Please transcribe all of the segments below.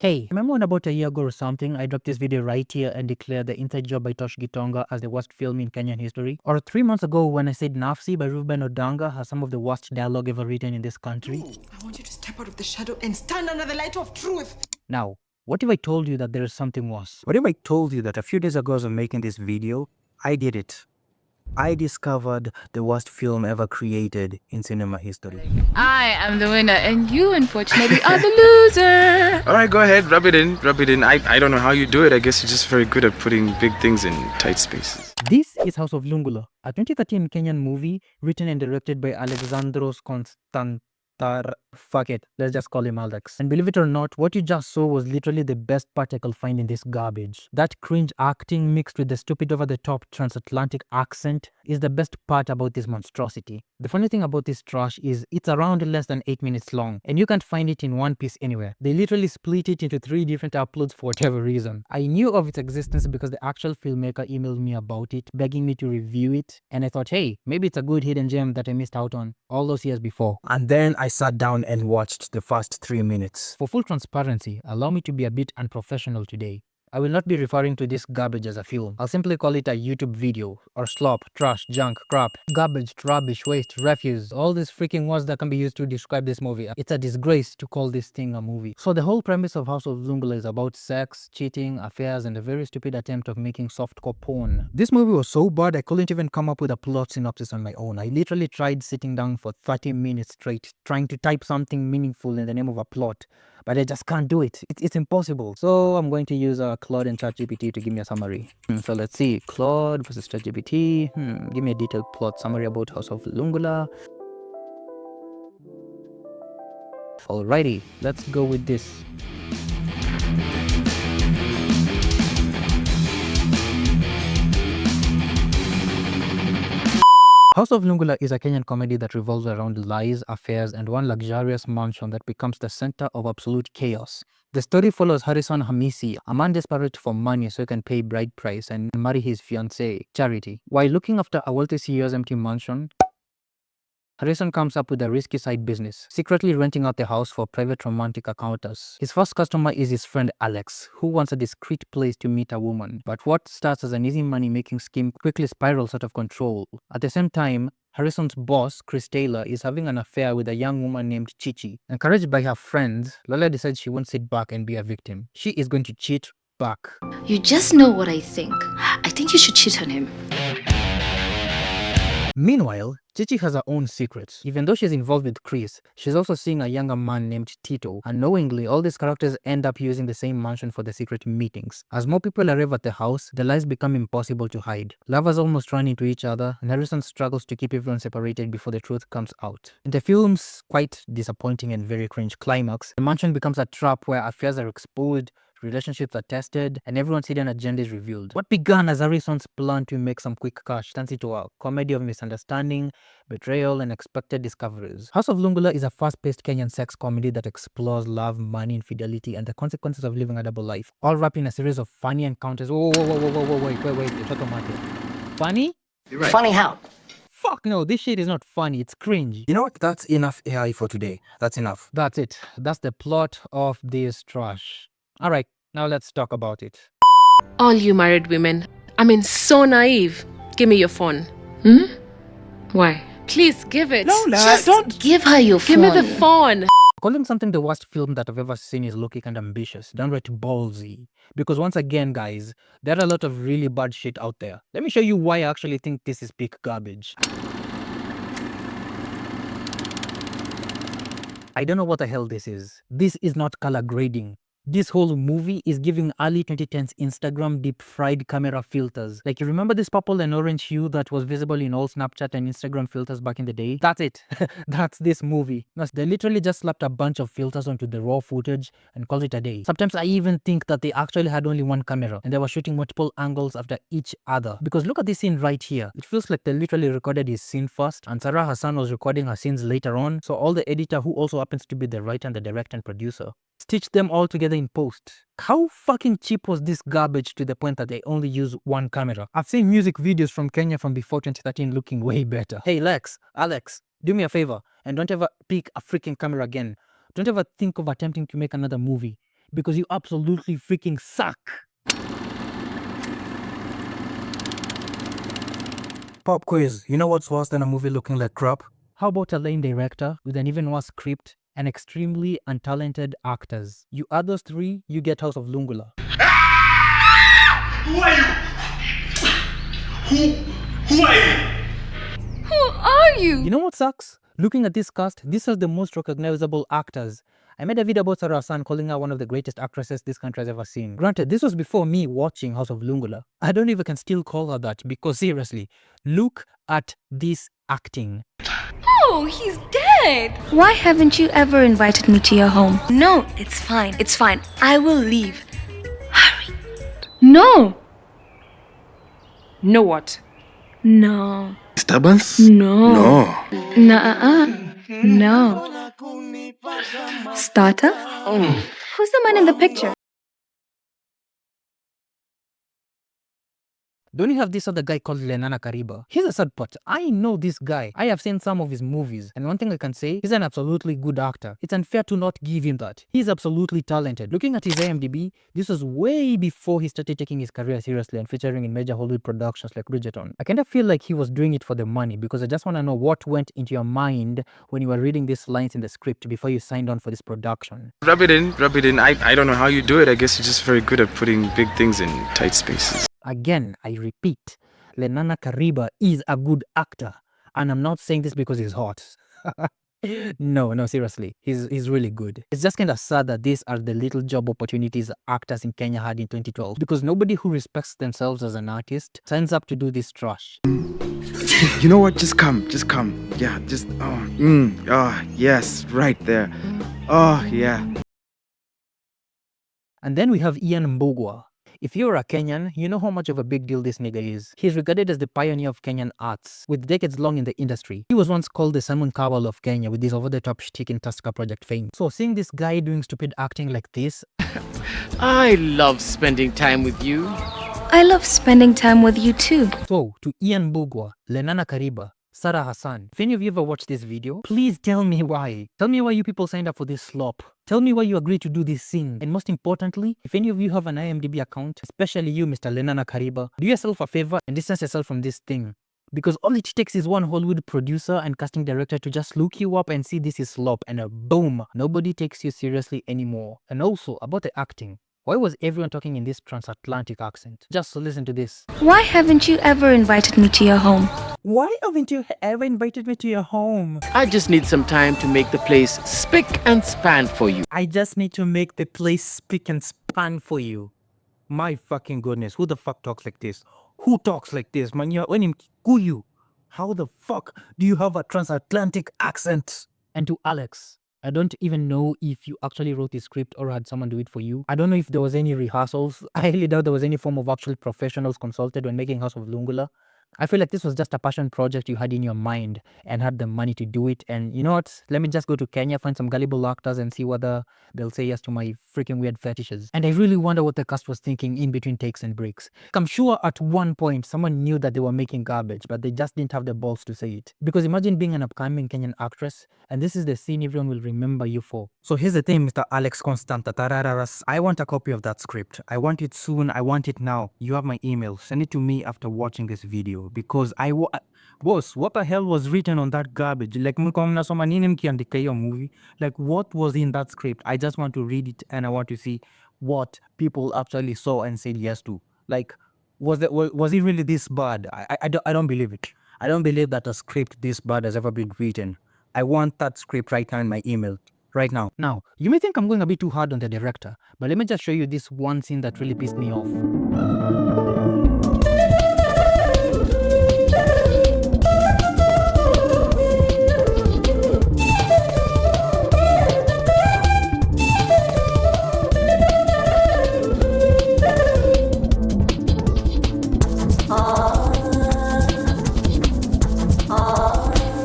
Hey, remember when about a year ago or something, I dropped this video right here and declared The Inside Job by Tosh Gitonga as the worst film in Kenyan history? Or 3 months ago when I said Nafsi by Ruben Odanga has some of the worst dialogue ever written in this country? I want you to step out of the shadow and stand under the light of truth. Now, what if I told you that there is something worse? What if I told you that a few days ago as I'm making this video, I did it. I discovered the worst film ever created in cinema history. I am the winner, and you, unfortunately, are the loser. All right, go ahead, rub it in, rub it in. I don't know how you do it. I guess you're just very good at putting big things in tight spaces. This is House of Lungula, a 2013 Kenyan movie written and directed by Alexandros Constantar. Fuck it, let's just call him Alex. And believe it or not, what you just saw was literally the best part I could find in this garbage. That cringe acting mixed with the stupid over-the-top transatlantic accent is the best part about this monstrosity. The funny thing about this trash is it's around less than 8 minutes long, and you can't find it in one piece anywhere. They literally split it into 3 different uploads for whatever reason. I knew of its existence because the actual filmmaker emailed me about it, begging me to review it, and I thought, hey, maybe it's a good hidden gem that I missed out on all those years before. And then I sat down and watched the first 3 minutes. For full transparency, allow me to be a bit unprofessional today. I will not be referring to this garbage as a film. I'll simply call it a YouTube video, or slop, trash, junk, crap, garbage, rubbish, waste, refuse, all these freaking words that can be used to describe this movie. It's a disgrace to call this thing a movie. So the whole premise of House of Lungula is about sex, cheating, affairs, and a very stupid attempt of making softcore porn. This movie was so bad I couldn't even come up with a plot synopsis on my own. I literally tried sitting down for 30 minutes straight, trying to type something meaningful in the name of a plot. But I just can't do it. It's impossible. So I'm going to use Claude and ChatGPT to give me a summary. So let's see. Claude versus ChatGPT. Give me a detailed plot summary about House of Lungula. Alrighty, let's go with this. House of Lungula is a Kenyan comedy that revolves around lies, affairs, and one luxurious mansion that becomes the center of absolute chaos. The story follows Harrison Hamisi, a man desperate for money so he can pay bride price and marry his fiancée, Charity. While looking after a wealthy CEO's empty mansion, Harrison comes up with a risky side business, secretly renting out the house for private romantic encounters. His first customer is his friend Alex, who wants a discreet place to meet a woman. But what starts as an easy money-making scheme quickly spirals out of control. At the same time, Harrison's boss, Chris Taylor, is having an affair with a young woman named Chichi. Encouraged by her friends, Lola decides she won't sit back and be a victim. She is going to cheat back. You just know what I think. I think you should cheat on him. Meanwhile, Chichi has her own secrets. Even though she's involved with Chris, she's also seeing a younger man named Tito. Unknowingly, all these characters end up using the same mansion for the secret meetings. As more people arrive at the house, the lies become impossible to hide. Lovers almost run into each other, and Harrison struggles to keep everyone separated before the truth comes out. In the film's quite disappointing and very cringe climax, the mansion becomes a trap where affairs are exposed, relationships are tested, and everyone's hidden agenda is revealed. What began as Harrison's plan to make some quick cash turns into a comedy of misunderstanding, betrayal, and unexpected discoveries. House of Lungula is a fast-paced Kenyan sex comedy that explores love, money, infidelity, and the consequences of living a double life, all wrapped in a series of funny encounters. Wait, it's automatic. Funny? You're right. Funny how? Fuck no, this shit is not funny, it's cringe. You know what? That's enough AI for today. That's enough. That's it. That's the plot of this trash. Alright, now let's talk about it. All you married women, so naive. Give me your phone. Why? Please give it. Just give her your phone. Give me the phone. Calling something the worst film that I've ever seen is low-key and ambitious, downright ballsy. Because once again, guys, there are a lot of really bad shit out there. Let me show you why I actually think this is peak garbage. I don't know what the hell this is. This is not color grading. This whole movie is giving early 2010s Instagram deep-fried camera filters. Like, you remember this purple and orange hue that was visible in all Snapchat and Instagram filters back in the day? That's it. That's this movie. No, they literally just slapped a bunch of filters onto the raw footage and called it a day. Sometimes I even think that they actually had only one camera and they were shooting multiple angles after each other. Because look at this scene right here. It feels like they literally recorded his scene first and Sarah Hassan was recording her scenes later on. So all the editor, who also happens to be the writer and the director and producer, stitch them all together in post. How fucking cheap was this garbage to the point that they only use one camera? I've seen music videos from Kenya from before 2013 looking way better. Hey Alex, do me a favor and don't ever pick a freaking camera again. Don't ever think of attempting to make another movie. because you absolutely freaking suck. Pop quiz. You know what's worse than a movie looking like crap? How about a lame director with an even worse script and extremely untalented actors? You add those three, you get House of Lungula. Who are you? Who are you? Who are you? You know what sucks? Looking at this cast, these are the most recognizable actors. I made a video about Sarah Hassan calling her one of the greatest actresses this country has ever seen. Granted, this was before me watching House of Lungula. I don't know if I can still call her that because seriously, look at this acting. Oh, he's dead. Why haven't you ever invited me to your home? No, it's fine. It's fine. I will leave. Hurry. No. Know what? No. Disturbance? No. No. Nuh-uh. No. Starter? Who's the man in the picture? Don't you have this other guy called Lenana Kariba? He's a sad part. I know this guy. I have seen some of his movies. And one thing I can say, he's an absolutely good actor. It's unfair to not give him that. He's absolutely talented. Looking at his IMDb, this was way before he started taking his career seriously and featuring in major Hollywood productions like Bridgerton. I kind of feel like he was doing it for the money because I just want to know what went into your mind when you were reading these lines in the script before you signed on for this production. Rub it in, rub it in. I don't know how you do it. I guess you're just very good at putting big things in tight spaces. Again, I repeat, Lenana Kariba is a good actor. And I'm not saying this because he's hot. No, seriously. He's really good. It's just kind of sad that these are the little job opportunities actors in Kenya had in 2012. Because nobody who respects themselves as an artist signs up to do this trash. You know what? Just come. Yeah, just, yes, right there. Oh, yeah. And then we have Ian Mbugua. If you're a Kenyan, you know how much of a big deal this nigga is. He's regarded as the pioneer of Kenyan arts, with decades long in the industry. He was once called the Simon Cowell of Kenya with his over-the-top shtick in Tusker Project fame. So seeing this guy doing stupid acting like this... I love spending time with you. I love spending time with you too. So, to Ian Mbugua, Lenana Kariba, Sarah Hassan, if any of you ever watched this video, please tell me why. Tell me why you people signed up for this slop. Tell me why you agreed to do this scene. And most importantly, if any of you have an IMDb account, especially you, Mr. Lenana Kariba, do yourself a favor and distance yourself from this thing. Because all it takes is one Hollywood producer and casting director to just look you up and see this is slop and boom, nobody takes you seriously anymore. And also, about the acting. Why was everyone talking in this transatlantic accent? Just listen to this. Why haven't you ever invited me to your home? Why haven't you ever invited me to your home? I just need some time to make the place spick and span for you. I just need to make the place spick and span for you. My fucking goodness, who the fuck talks like this? Who talks like this, man? You're when you. How the fuck do you have a transatlantic accent? And to Alex, I don't even know if you actually wrote the script or had someone do it for you. I don't know if there was any rehearsals. I highly doubt there was any form of actual professionals consulted when making House of Lungula. I feel like this was just a passion project you had in your mind and had the money to do it. And you know what? Let me just go to Kenya, find some gullible actors and see whether they'll say yes to my freaking weird fetishes. And I really wonder what the cast was thinking in between takes and breaks. I'm sure at one point someone knew that they were making garbage, but they just didn't have the balls to say it. Because imagine being an upcoming Kenyan actress and this is the scene everyone will remember you for. So here's the thing, Mr. Alex Constanta. Tarararas. I want a copy of that script. I want it soon. I want it now. You have my email. Send it to me after watching this video. Because boss, what the hell was written on that garbage? Like, movie. Like, what was in that script? I just want to read it and I want to see what people actually saw and said yes to. Like, was it really this bad? I don't believe it. I don't believe that a script this bad has ever been written. I want that script right now in my email. Right now. Now, you may think I'm going a bit too hard on the director, but let me just show you this one scene that really pissed me off.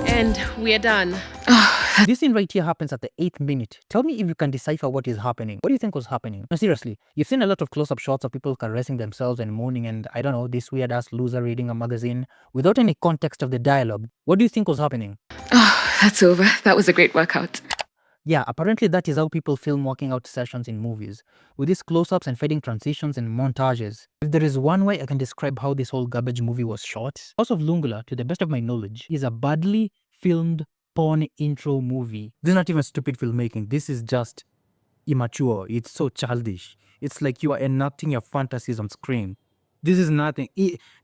And we're done. This scene right here happens at the 8th minute. Tell me if you can decipher what is happening. What do you think was happening? No, seriously, you've seen a lot of close-up shots of people caressing themselves and moaning and, I don't know, this weird-ass loser reading a magazine without any context of the dialogue. What do you think was happening? Oh, that's over. That was a great workout. Yeah, apparently that is how people film walking out sessions in movies, with these close-ups and fading transitions and montages. If there is one way I can describe how this whole garbage movie was shot, House of Lungula, to the best of my knowledge, is a badly filmed porn intro movie. This is not even stupid filmmaking, this is just immature. It's so childish. It's like you are enacting your fantasies on screen. This is nothing.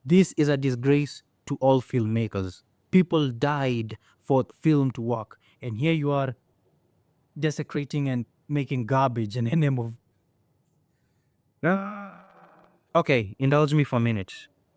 This is a disgrace to all filmmakers. People died for film to work, and here you are desecrating and making garbage in the name of. Okay, indulge me for a minute.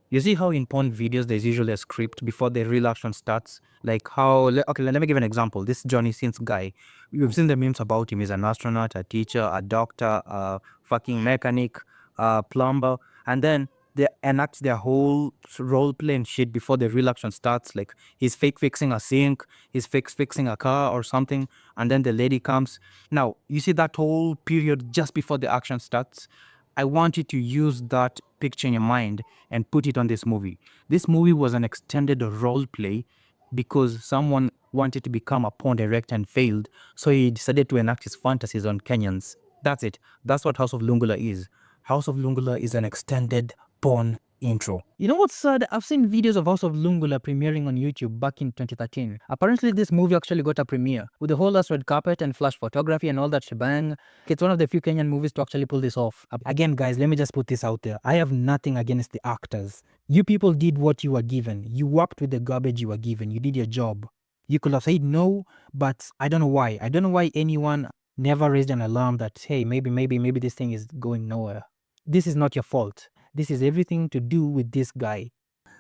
You see how in porn videos there's usually a script before the real action starts? Like how, okay, let me give an example. This Johnny Sins guy, you've seen the memes about him. He's an astronaut, a teacher, a doctor, a fucking mechanic, a plumber. And then they enact their whole role play and shit before the real action starts. Like he's fake fixing a sink, he's fixing a car or something. And then the lady comes. Now, you see that whole period just before the action starts? I want you to use that picture in your mind and put it on this movie. This movie was an extended role play because someone wanted to become a porn director and failed, so he decided to enact his fantasies on Kenyans. That's it. That's what House of Lungula is. House of Lungula is an extended porn intro. You know what's sad? I've seen videos of House of Lungula premiering on YouTube back in 2013. Apparently this movie actually got a premiere with the whole red carpet and flash photography and all that shebang. It's one of the few Kenyan movies to actually pull this off. Again, guys, let me just put this out there. I have nothing against the actors. You people did what you were given. You worked with the garbage you were given. You did your job. You could have said no, but I don't know why. I don't know why anyone never raised an alarm that, hey, maybe this thing is going nowhere. This is not your fault. This is everything to do with this guy.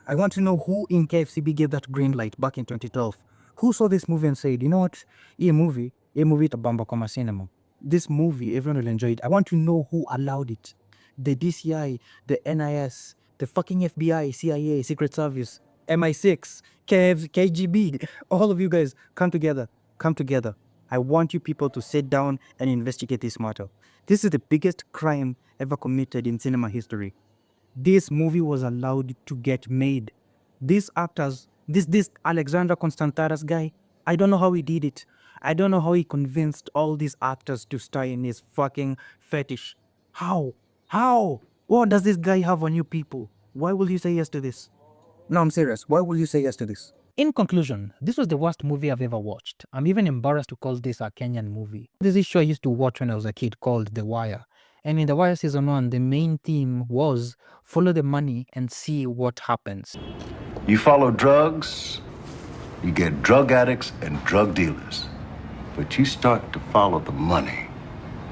I want to know who in KFCB gave that green light back in 2012. Who saw this movie and said, you know what, a movie itabamba kwa cinema. This movie, everyone will enjoy it. I want to know who allowed it. The DCI, the NIS, the fucking FBI, CIA, Secret Service, MI6, KGB, all of you guys, come together. Come together. I want you people to sit down and investigate this matter. This is the biggest crime ever committed in cinema history. This movie was allowed to get made. These actors, this Alexandra Constantaras guy, I don't know how he did it. I don't know how he convinced all these actors to star in his fucking fetish. How? How? What does this guy have on you people? Why will you say yes to this? No, I'm serious. Why will you say yes to this? In conclusion, this was the worst movie I've ever watched. I'm even embarrassed to call this a Kenyan movie. There's this show I used to watch when I was a kid called The Wire. And in The Wire Season 1, the main theme was follow the money and see what happens. You follow drugs, you get drug addicts and drug dealers. But you start to follow the money,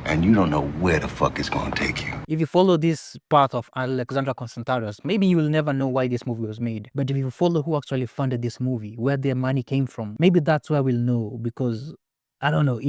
and you don't know where the fuck it's gonna take you. If you follow this path of Alexandra Constantaros, maybe you will never know why this movie was made. But if you follow who actually funded this movie, where their money came from, maybe that's where we'll know, because I don't know,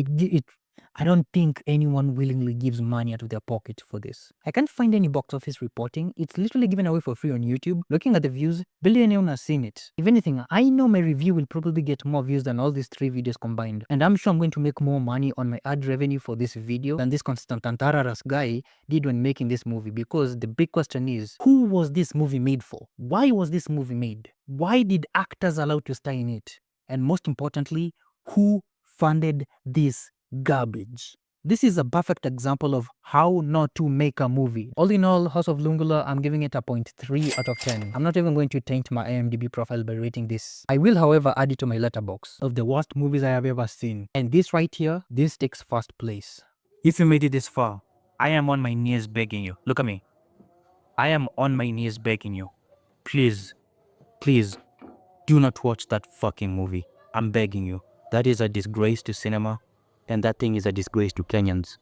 I don't think anyone willingly gives money out of their pocket for this. I can't find any box office reporting. It's literally given away for free on YouTube. Looking at the views, barely anyone has seen it. If anything, I know my review will probably get more views than all these 3 videos combined. And I'm sure I'm going to make more money on my ad revenue for this video than this Constantantararas guy did when making this movie. Because the big question is, who was this movie made for? Why was this movie made? Why did actors allowed to star in it? And most importantly, who funded this garbage? This is a perfect example of how not to make a movie. All in all, House of Lungula, I'm giving it a 0.3 out of 10. I'm not even going to taint my IMDb profile by rating this. I will, however, add it to my letterbox of the worst movies I have ever seen. And this right here, this takes first place. If you made it this far, I am on my knees begging you. Look at me. I am on my knees begging you. Please, please, do not watch that fucking movie. I'm begging you. That is a disgrace to cinema. And that thing is a disgrace to Kenyans.